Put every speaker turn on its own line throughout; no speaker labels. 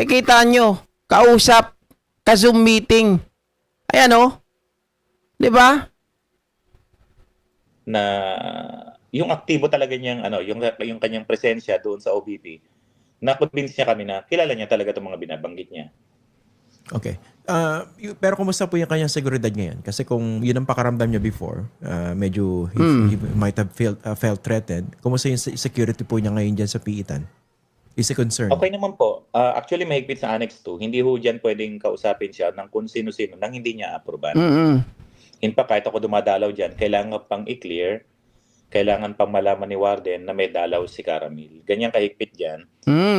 Kita nyo, kausap, ka-Zoom meeting. Ayan o. Di ba?
Na yung aktibo talaga niyang yung kanyang presensya doon sa OVP, na-convince niya kami na kilala niya talaga itong mga binabanggit niya.
Okay. Pero kumusta po yung kanyang seguridad ngayon? Kasi kung yun ang pakaramdam niya before, medyo he might have felt threatened. Kumusta yung security po niya ngayon dyan sa Piitan? Is a concern?
Okay naman po. Actually, mahigpit sa Annex 2. Hindi ho dyan pwedeng kausapin siya ng kung sino-sino nang hindi niya aproban. In fact, kahit ako dumadalaw dyan, kailangan pang i-clear, kailangan pang malaman ni Warden na may dalaw si Caramil. Ganyan kahigpit dyan.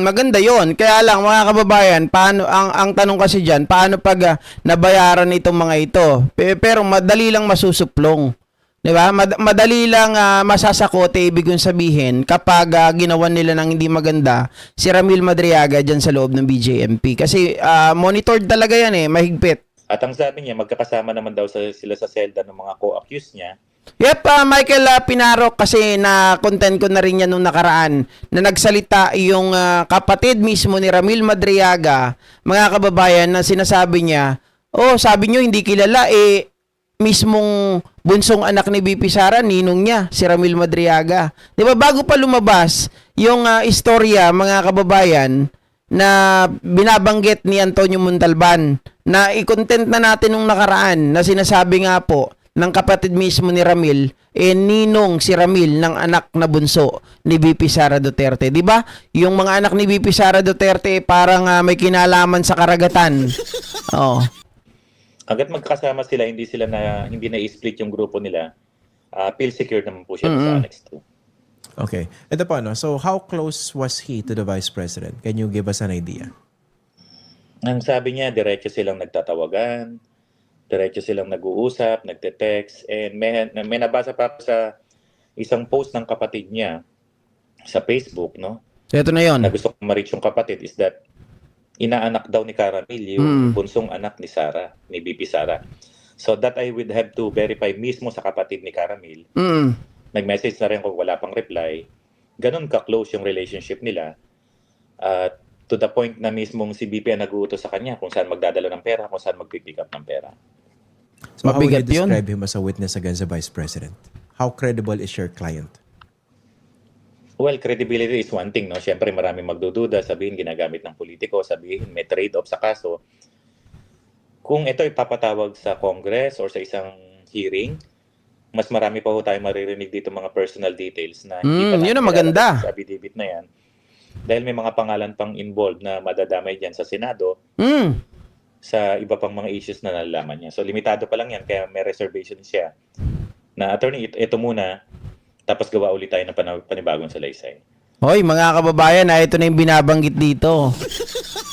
Maganda yon. Kaya lang, mga kababayan, paano, ang tanong kasi dyan, paano pag nabayaran itong mga ito? Pero madali lang masusuplong. Di ba? Madali lang masasakote, ibig kong sabihin, kapag ginawan nila ng hindi maganda si Ramil Madriaga dyan sa loob ng BJMP. Kasi monitored talaga yan mahigpit.
At ang sabi niya, magkakasama naman daw sila sa selda ng mga co-accused niya.
Yep, Michael Pinarok, kasi na-content ko na rin yan nung nakaraan na nagsalita yung kapatid mismo ni Ramil Madriaga, mga kababayan, na sinasabi niya, sabi niyo hindi kilala, mismong bunsong anak ni BP Sara, ninong niya, si Ramil Madriaga. Di ba, bago pa lumabas yung istorya, mga kababayan, na binabanggit ni Antonio Montalban, na i-content na natin nung nakaraan, na sinasabi nga po, ng kapatid mismo ni Ramil, ninong si Ramil ng anak na bunso ni BP Sara Duterte. Di ba? Yung mga anak ni BP Sara Duterte parang may kinalaman sa karagatan. Oh.
Hanggat magkasama sila, hindi na-split yung grupo nila, feel secure naman po siya sa Annex 2.
Okay. Ito po, so how close was he to the Vice President? Can you give us an idea?
Ang sabi niya, diretso silang nagtatawagan, diretso silang nag-uusap, nagte-text, and may nabasa pa ako sa isang post ng kapatid niya sa Facebook, no?
So, ito na yon.
Na gusto kong ma-reach yung kapatid is that inaanak daw ni Caramil yung bunsong anak ni Sara, ni BP Sara. So that I would have to verify mismo sa kapatid ni Caramil. Nag-message na rin kung wala pang reply. Ganun ka-close yung relationship nila. To the point na mismong si BP ang nag-uutos sa kanya kung saan magdadala ng pera, kung saan mag-pick up ng pera.
So how would you
Mabigat yun.
describe him as a witness against the Vice President? How credible is your client?
Well, credibility is one thing, no? Siyempre, maraming magdududa, sabihin ginagamit ng politiko, sabihin may trade-off sa kaso. Kung ito ipapatawag sa Congress or sa isang hearing, mas marami pa ho tayo maririnig dito mga personal details na hindi pa
yun ang maganda.
sa affidavit na yan. Dahil may mga pangalan pang involved na madadamay dyan sa Senado, sa iba pang mga issues na nalalaman niya. So, limitado pa lang yan, kaya may reservation siya. Na, attorney, ito muna, tapos gawa ulit tayo ng panibagong salaysay.
Hoy, mga kababayan, ito na yung binabanggit dito.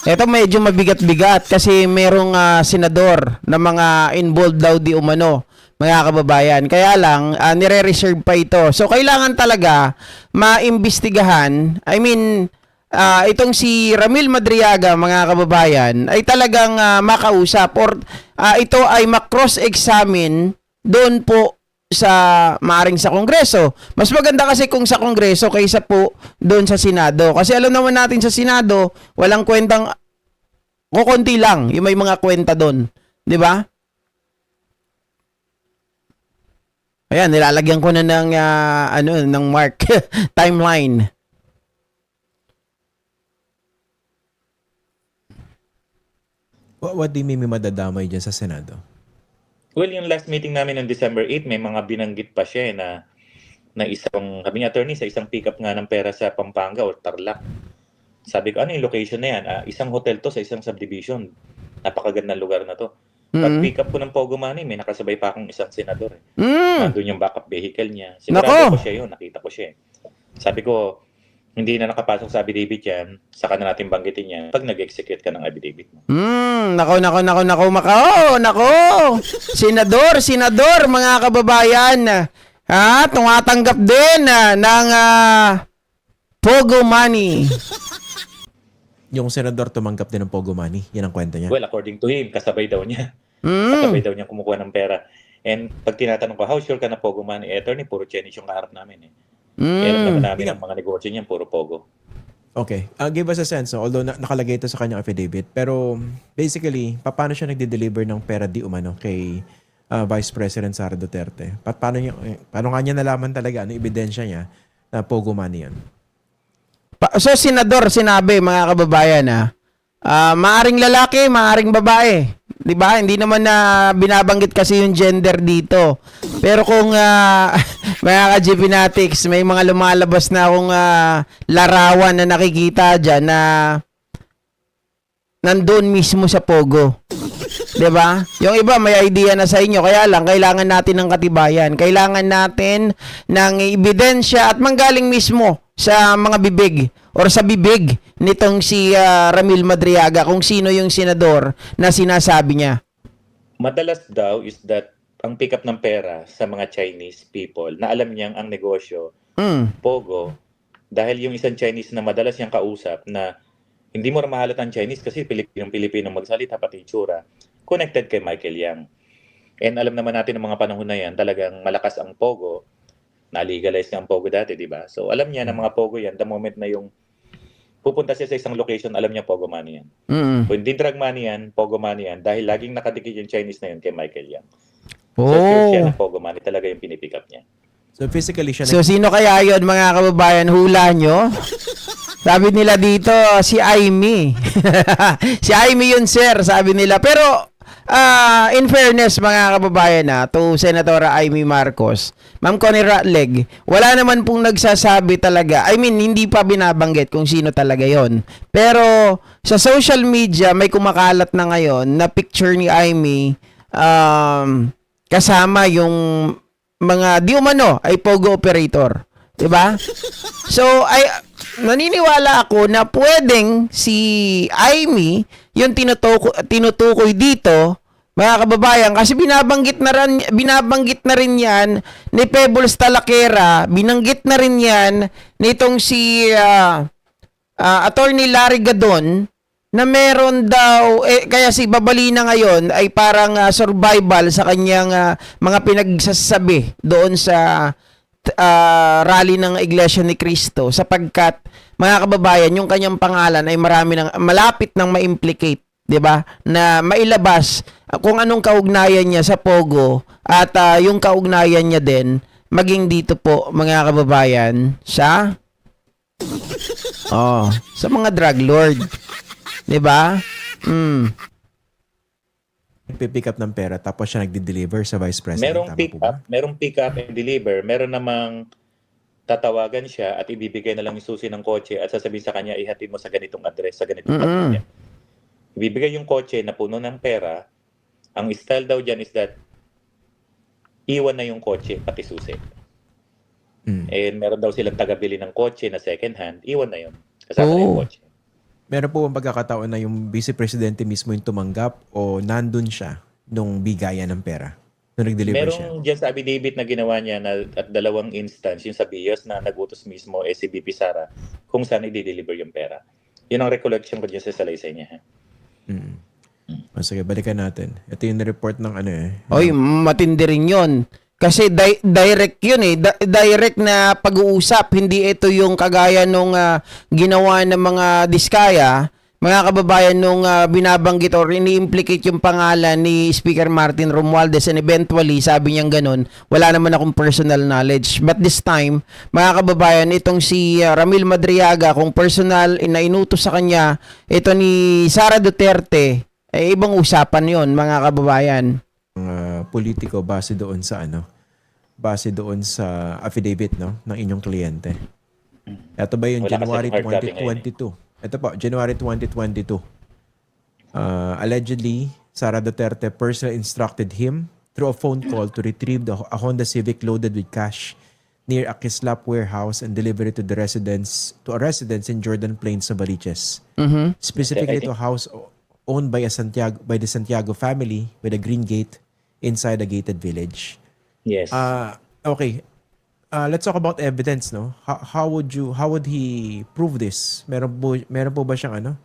Ito medyo mabigat-bigat kasi merong senador na mga involved daw di umano, mga kababayan. Kaya lang, nire-reserve pa ito. So, kailangan talaga maimbestigahan. I mean, itong si Ramil Madriaga, mga kababayan, ay talagang makausap or ito ay makross-examine doon po sa maaring sa Kongreso. Mas maganda kasi kung sa Kongreso kaysa po doon sa Senado. Kasi alam naman natin sa Senado, walang kwentang kukunti lang yung may mga kwenta doon. Di ba? Ayan, nilalagyan ko na ng ng mark timeline.
What do you mean may madadamay dyan sa Senado?
Well, yung last meeting namin on December 8, may mga binanggit pa siya na isang, sabi niya, attorney, sa isang pick-up nga ng pera sa Pampanga or Tarlac. Sabi ko, ano yung location na yan? Isang hotel to sa isang subdivision. Napakagandang lugar na to. Pag pick up ko ng Pogo Money, may nakasabay pa akong isang senador. Nandun yung backup vehicle niya. Sigurado ko siya yun, nakita ko siya. Sabi ko, hindi na nakapasok sa affidavit yan, saka na natin banggitin yan pag nag-execute ka ng affidavit mo.
Nako. Senador, mga kababayan. Tumatanggap din ng Pogo Money.
Yung senador tumanggap din ng Pogo Money. Yan ang kwento niya.
Well, according to him, kasabay daw niya. Kasabay daw niya kumukuha ng pera. And pag tinatanong ko, how sure ka na Pogo Money? Attorney, puro Chinese yung kaharap namin. Alam naman namin ang mga negosyo niyan, puro Pogo.
Okay. Give us a sense, no? Although nakalagay ito sa kanyang affidavit. Pero basically, paano siya nagde-deliver ng pera di umano kay Vice President Sara Duterte? Paano nga niya nalaman talaga, ano ebidensya niya na pogo money yan?
So, senador, sinabi, mga kababayan, maaring lalaki, maaring babae. 'Di ba? Hindi naman na binabanggit kasi yung gender dito. Pero kung mga ka-GP Fanatics, may mga lumalabas na akong larawan na nakikita diyan na nandoon mismo sa Pogo. 'Di ba? Yung iba may idea na sa inyo, kaya lang kailangan natin ng katibayan. Kailangan natin ng ebidensya at manggaling mismo sa mga bibig or sa bibig nitong si Ramil Madriaga kung sino yung senador na sinasabi niya.
Madalas daw is that ang pick up ng pera sa mga Chinese people na alam niyang ang negosyo, Pogo, dahil yung isang Chinese na madalas niyang kausap na hindi mo mahalata ang Chinese kasi Pilipino magsalita pati itsura, connected kay Michael Yang. And alam naman natin ng mga panahon na yan, talagang malakas ang Pogo. Na-legalize nga ang Pogo dati, di ba? So alam niya na mga Pogo yan, the moment na yung pupunta siya sa isang location, alam niya Pogo money yan. Kung hindi drug money yan, Pogo money yan, dahil laging nakadikit yung Chinese na yun kay Michael Yang. So sure siya na Pogo money talaga yung pinipick up niya.
So physically siya
So sino kaya yun, mga kababayan? Hula nyo? Sabi nila dito, si Aimee. Si Aimee yun, sir, sabi nila. Pero in fairness, mga kababayan, to Senatora Aimee Marcos, Ma'am Connie Ratleg, wala naman pong nagsasabi talaga. I mean, hindi pa binabanggit kung sino talaga yon. Pero sa social media, may kumakalat na ngayon na picture ni Aimee kasama yung mga di umano ay Pogo operator. 'Di ba? So, naniniwala ako na pwedeng si Aimee yung tinutukoy dito, mga kababayan, kasi binabanggit na rin yan ni Pebbles Talakera, binanggit na rin yan nitong si Attorney Larry Gadon na meron daw, kaya si Babalina ngayon ay parang survival sa kanyang mga pinagsasabi doon sa rally ng Iglesia ni Cristo, sapagkat mga kababayan, yung kanyang pangalan ay malapit nang ma-implicate, 'di ba? Na mailabas kung anong kaugnayan niya sa Pogo at yung kaugnayan niya din maging dito po, mga kababayan, sa sa mga drug lord. 'Di ba?
pick up ng pera tapos siya nagde-deliver sa Vice President.
Merong pick up and deliver, meron namang tatawagan siya at ibibigay na lang yung susi ng kotse at sasabihin sa kanya, ihatid mo sa ganitong address, sa ganitong pamilya. Ibibigay yung kotse na puno ng pera. Ang style daw dyan is that iwan na yung kotse, pati susi. And meron daw silang tagabili ng kotse na second hand, iwan na yun. Kasama na yung kotse.
Meron po bang pagkakataon na yung Vice Presidente mismo yung tumanggap o nandun siya nung bigayan ng pera? Nung nag-deliver siya?
Merong dyan sa affidavit na ginawa niya na at dalawang instance, yung sa BIOS na nagutos mismo si BP Sara kung saan i-deliver yung pera. Yun ang recollection ko dyan sa salaysay niya.
Sige, balikan natin. Ito yung report ng
Oy, matindi rin yun. Kasi direct yun direct na pag-uusap. Hindi ito yung kagaya nung ginawa ng mga Diskaya, mga kababayan, nung binabanggit or ini-implicate yung pangalan ni Speaker Martin Romualdez, and eventually, sabi niyang ganun, wala naman akong personal knowledge. But this time, mga kababayan, itong si Ramil Madriaga, kung personal na inutos sa kanya, ito ni Sara Duterte, ibang usapan yon, mga kababayan.
Politiko base doon sa affidavit ng inyong kliyente. Ito ba yung January 2022? Ito po, January 2022. Allegedly, Sara Duterte personally instructed him through a phone call to retrieve a Honda Civic loaded with cash near a Kislap warehouse and deliver it to a residence in Jordan Plains, Novaliches. Specifically to a house owned by the Santiago family with a green gate inside a gated village.
Yes.
Okay. Let's talk about evidence, no? How would he prove this? Meron po ba siyang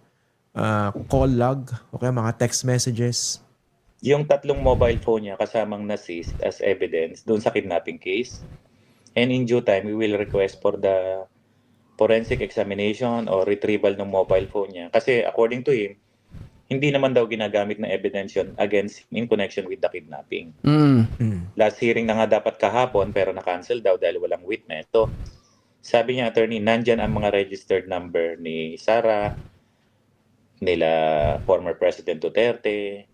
call log o kaya mga text messages?
Yung 3 mobile phone niya kasamang na-seized as evidence doon sa kidnapping case. And in due time, we will request for the forensic examination o retrieval ng mobile phone niya. Kasi according to him, hindi naman daw ginagamit na evidence yun against him in connection with the kidnapping. Last hearing na nga dapat kahapon pero na-cancel daw dahil walang witness. So, sabi niya, attorney, nandyan ang mga registered number ni Sara, nila former President Duterte,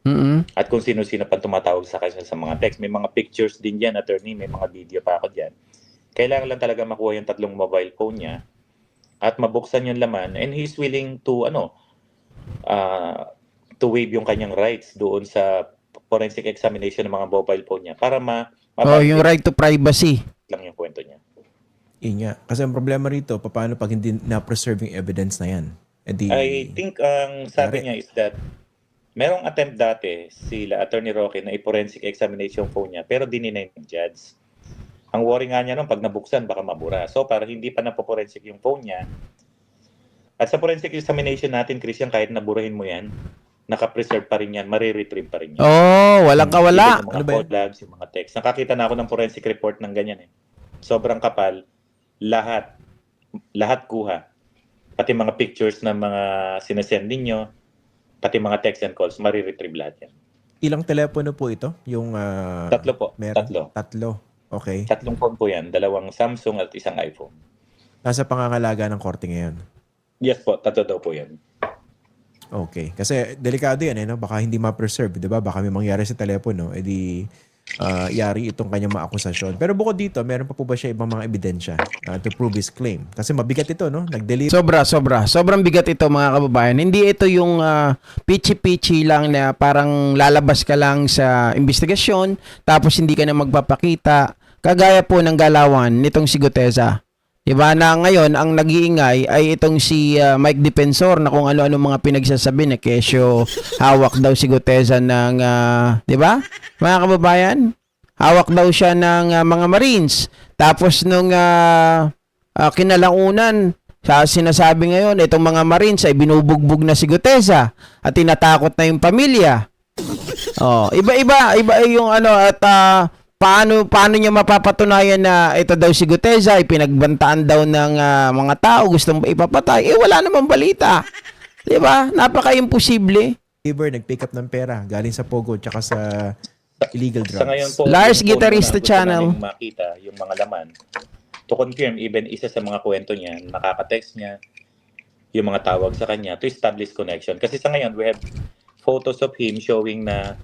at kung sino-sino pa tumatawag sa kanya sa mga text. May mga pictures din yan, attorney, may mga video pa ako dyan. Kailangan lang talaga makuha yung 3 mobile phone niya at mabuksan yung laman, and he's willing to to waive yung kanyang rights doon sa forensic examination ng mga mobile phone niya para
Yung right to privacy.
lang yung kwento niya.
Yun nga. Kasi ang problema rito, paano pag hindi na-preserve yung evidence na yan?
I think ang sabi niya is that merong attempt dati sila Attorney Roque na i-forensic examination phone niya pero dininay ng judge. Ang worry nga niya nun, pag nabuksan baka mabura. So para hindi pa napoforensic yung phone niya, at sa forensic examination natin, Christian, kahit naburahin mo yan, naka-preserve pa rin yan, mariretrieve pa rin yan.
Walang kawala.
Even yung
Ano
mga
ba yan?
call logs, yung mga text. Nakakita na ako ng forensic report ng ganyan eh. Sobrang kapal. Lahat kuha. Pati mga pictures ng mga sinasend ninyo, pati mga text and calls, mariretrieve lahat yan.
Ilang telepono po ito? Yung
3 po.
meron? 3. Okay.
3 phone po yan. 2 Samsung at 1 iPhone.
Nasa pangangalaga ng korte ngayon.
Yes po, 3 daw po yan.
Okay. Kasi delikado yan, no? Baka hindi ma-preserve, di ba? Baka may mangyari sa telepono, edi yari itong kanyang maakusasyon. Pero bukod dito, meron pa po ba siya ibang mga ebidensya to prove his claim? Kasi mabigat ito, no? Nag-deliver.
Sobrang bigat ito, mga kababayan. Hindi ito yung pichi-pichi lang na parang lalabas ka lang sa investigasyon tapos hindi ka na magpapakita. Kagaya po ng galawan nitong si Guteza. Diba na ngayon, ang nag-iingay ay itong si Mike Defensor na kung ano-ano mga pinagsasabi na kesyo hawak daw si Guteza ng, diba? Mga kababayan, hawak daw siya ng mga Marines. Tapos nung kinalaunan, sinasabi ngayon, itong mga Marines ay binubugbog na si Guteza at tinatakot na yung pamilya. Iba yung at paano niya mapapatunayan na ito daw si Guteza ay pinagbantaan daw ng mga tao gustong ipapatay? Wala namang balita. 'Di ba? Napaka-imposible.
Nag-pick up ng pera galing sa Pogo tsaka sa illegal drugs.
Sa ngayon po,
Lars
yung phone
Guitarista
na gusto
Channel.
namin makita yung mga laman. To confirm, even isa sa mga kwento niya, nakaka-text niya, yung mga tawag sa kanya to establish connection. Kasi sa ngayon, we have photos of him showing na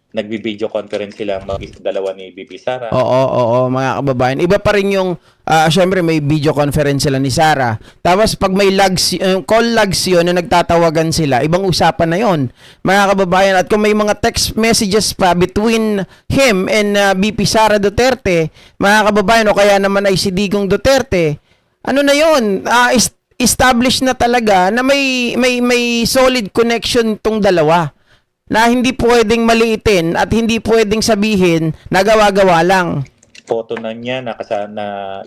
nagbi-video conference sila dalawa ni BP Sara.
Oo, mga kababayan. Iba pa rin yung, syempre may video conference sila ni Sara. Tapos pag may logs, call logs yun na nagtatawagan sila, ibang usapan na yon, mga kababayan. At kung may mga text messages pa between him and BP Sara Duterte, mga kababayan, o kaya naman ay si Digong Duterte, ano na yon? Established na talaga na may solid connection tong dalawa, na hindi pwedeng maliitin at hindi pwedeng sabihin na gawa-gawa lang.
Photo na niya na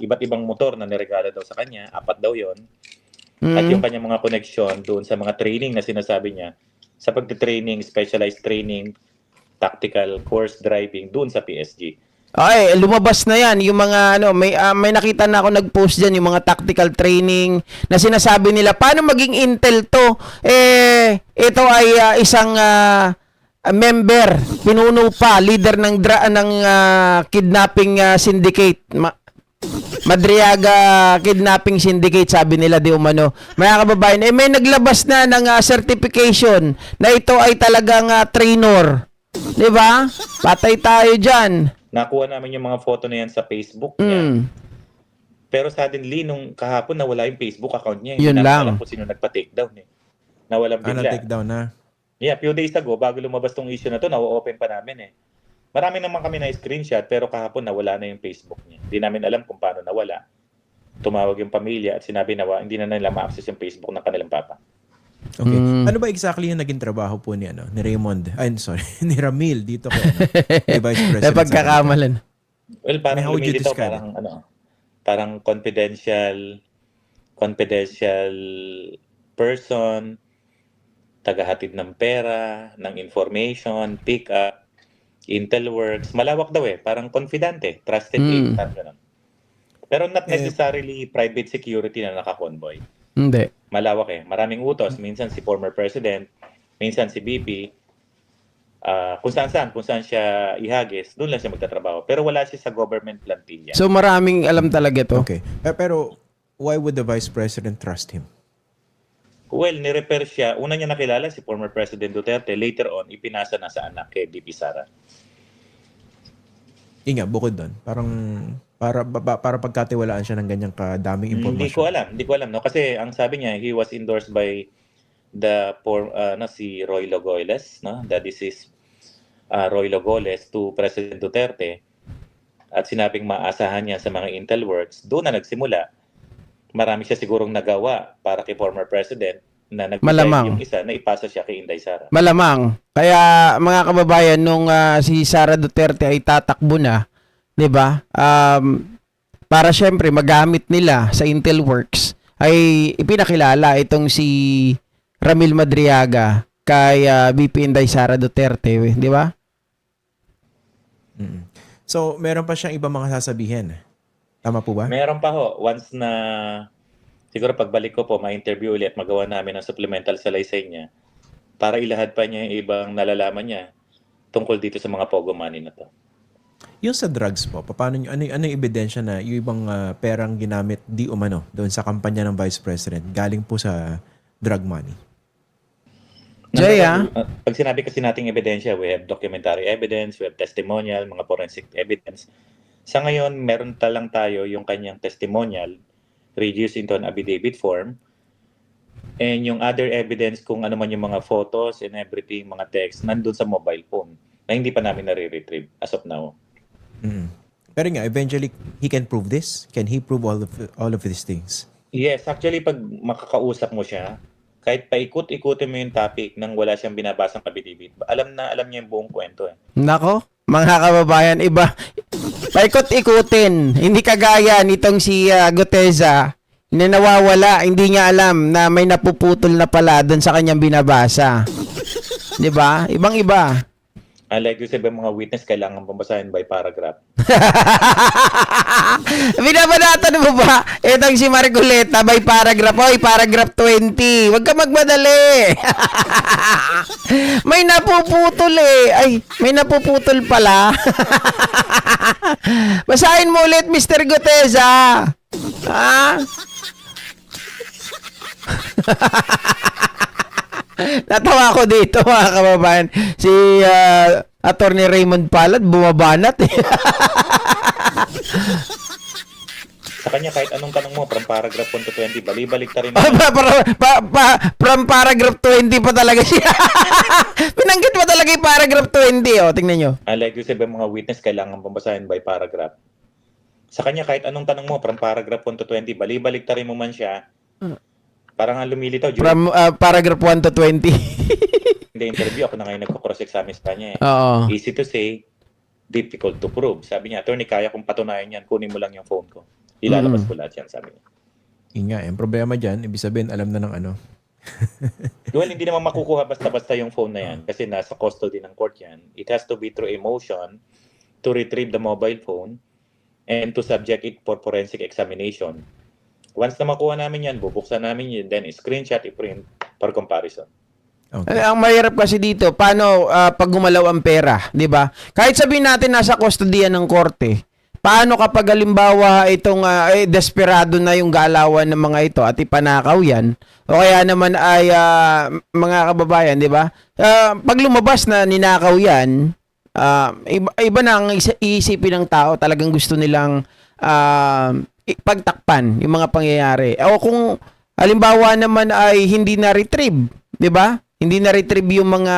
iba't ibang motor na niregalo daw sa kanya, 4 daw yon. At yung kanyang mga connection doon sa mga training na sinasabi niya, sa pagte-training, specialized training, tactical course driving doon sa PSG.
Ay, lumabas na yan. Yung mga, may nakita na ako nag-post dyan, yung mga tactical training na sinasabi nila, paano maging intel to? Ito ay isang member, pinuno pa, leader ng kidnapping syndicate. Madriaga Kidnapping Syndicate, sabi nila di umano. Mga kababayan, may naglabas na ng certification na ito ay talagang trainer. Di ba? Patay tayo dyan.
Nakuha namin yung mga photo na yan sa Facebook niya. Pero suddenly, nung kahapon, nawala yung Facebook account niya.
Yun
Hindi
lang.
namin alam kung sino nagpa-takedown eh. Nawalan bigla.
Na-takedown na.
Yeah, few days ago, bago lumabas tong issue na to, na-open pa namin eh. Marami naman kami na screenshot, pero kahapon nawala na yung Facebook niya. Hindi namin alam kung paano nawala. Tumawag yung pamilya at sinabi na hindi na nila ma-access yung Facebook ng kanilang papa.
Okay. Ano ba exactly yung naging trabaho po ni Raymond? Ni Ramil dito kay Vice President.
Pagkakamalan.
Well, parang
How would you
lumilitaw,
describe
parang confidential person, tagahatid ng pera, ng information, pick up, intel works, malawak daw parang confidante, trusted aid, parang ganun. Pero not necessarily private security na naka-convoy.
Hindi.
Malawak eh. Maraming utos. Minsan si former president, minsan si BP. Kung saan siya ihagis, doon lang siya magtatrabaho. Pero wala siya sa government plantilla.
So maraming alam talaga to.
Okay. Pero why would the Vice President trust him?
Well, ni-repair siya. Una niya nakilala si former President Duterte. Later on, ipinasa na sa anak kay BP Sara.
Inga, bukod doon. Parang para pagkatiwalaan siya ng ganyang kadaming impormasyon.
Hindi ko alam, no? Kasi ang sabi niya, he was endorsed by si Roy Logoles, no? The deceased Roy Logoles to President Duterte. At sinabing maasahan niya sa mga intel works. Doon na nagsimula. Marami siya sigurong nagawa para kay former president na
Malamang.
yung isa na ipasa siya kay Inday Sara.
Malamang. Kaya mga kababayan, nung si Sara Duterte ay tatakbo na, 'di ba? Para syempre magamit nila sa Intel Works ay ipinakilala itong si Ramil Madriaga kay BP Inday Sara Duterte, 'di ba?
So, meron pa siyang ibang mga sasabihin. Tama po ba?
Meron pa ho, once na siguro pagbalik ko po, ma-interview ulit, magawa namin ng supplemental salaysay niya para ilahad pa niya yung ibang nalalaman niya tungkol dito sa mga Pogo money na to.
Yung sa drugs po, paano ano yung ebidensya na yung ibang perang ginamit di umano doon sa kampanya ng Vice President galing po sa drug money?
Jay,
Pag sinabi kasi nating ebidensya, we have documentary evidence, we have testimonial, mga forensic evidence. Sa ngayon, meron lang tayo yung kanyang testimonial reduced into an affidavit form. And yung other evidence kung ano man yung mga photos and everything, mga text, nandun sa mobile phone na hindi pa namin nare-retrieve as of now.
Pero nga, eventually, he can prove this? Can he prove all of these things?
Yes, actually, pag makakausap mo siya, kahit paikot-ikutin mo yung topic nang wala siyang binabasang affidavit, alam niya yung buong kwento eh.
Nako, mga kababayan, iba. Paikot-ikutin. Hindi kagaya nitong si Guteza na nawawala, hindi niya alam na may napuputol na pala doon sa kanyang binabasa. 'Di ba? Ibang-iba.
Like you said, mga witness kailangan pambasahin by paragraph.
Binabanatan mo ba? Itong si Marcoleta by paragraph. Oy, paragraph 20. Huwag ka magmadali. May napuputol eh. Ay, may napuputol pala. Basahin mo ulit, Mr. Guteza. Ha? Natawa ko dito, mga kababayan. Si Attorney Raymond Palad bumabanat eh.
Sa kanya, kahit anong tanong mo, from paragraph 1 to 20, balibalik ta rin.
From paragraph 20 pa talaga siya. Pinanggit pa talaga yung paragraph 20. Oh, tingnan nyo.
Like you said, mga witness kailangan pambasahin by paragraph. Sa kanya, kahit anong tanong mo, from paragraph 1 to 20, balibalik ta rin mo man siya. Parang nga lumilitaw.
From paragraph 1 to 20.
Hindi, interview ako na ngayon nagko-cross-examine sa kanya eh.
Oo.
Easy to say, difficult to prove. Sabi niya, attorney, kaya kong patunayan yan, kunin mo lang yung phone ko. Ilalabas ko lahat yan, sabi niya.
Inga, ang problema dyan, ibig sabihin, alam na ng ano.
Well, hindi naman makukuha basta-basta yung phone na yan kasi nasa custody ng court yan. It has to be through a motion to retrieve the mobile phone and to subject it for forensic examination. Once na makuha namin yan, bubuksan namin yun, then screenshot, i-print for comparison.
Okay.
Ang mahirap kasi dito, paano pag gumalaw ang pera, 'di ba? Kahit sabihin natin nasa kustodiya ng korte, paano kapag halimbawa itong desperado na yung galawan ng mga ito at ipanakaw yan, o kaya naman ay mga kababayan, 'di ba? Pag lumabas na ninakaw yan, iba na ang iisipin ng tao, talagang gusto nilang pagtakpan yung mga pangyayari. O kung halimbawa naman ay hindi na retrieve, 'di ba? Hindi na retrieve yung mga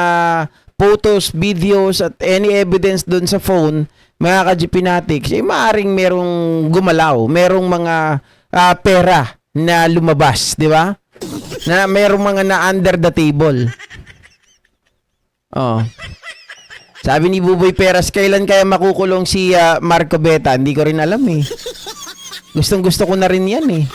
photos, videos at any evidence doon sa phone, mga ka-GPnatics, maaaring merong gumalaw, merong mga pera na lumabas, 'di ba? Na merong mga na under the table. Oh. Sabi ni Buboy Peras, kailan kaya makukulong si Marco Beta? Hindi ko rin alam eh. Gustong-gusto ko na rin yan eh.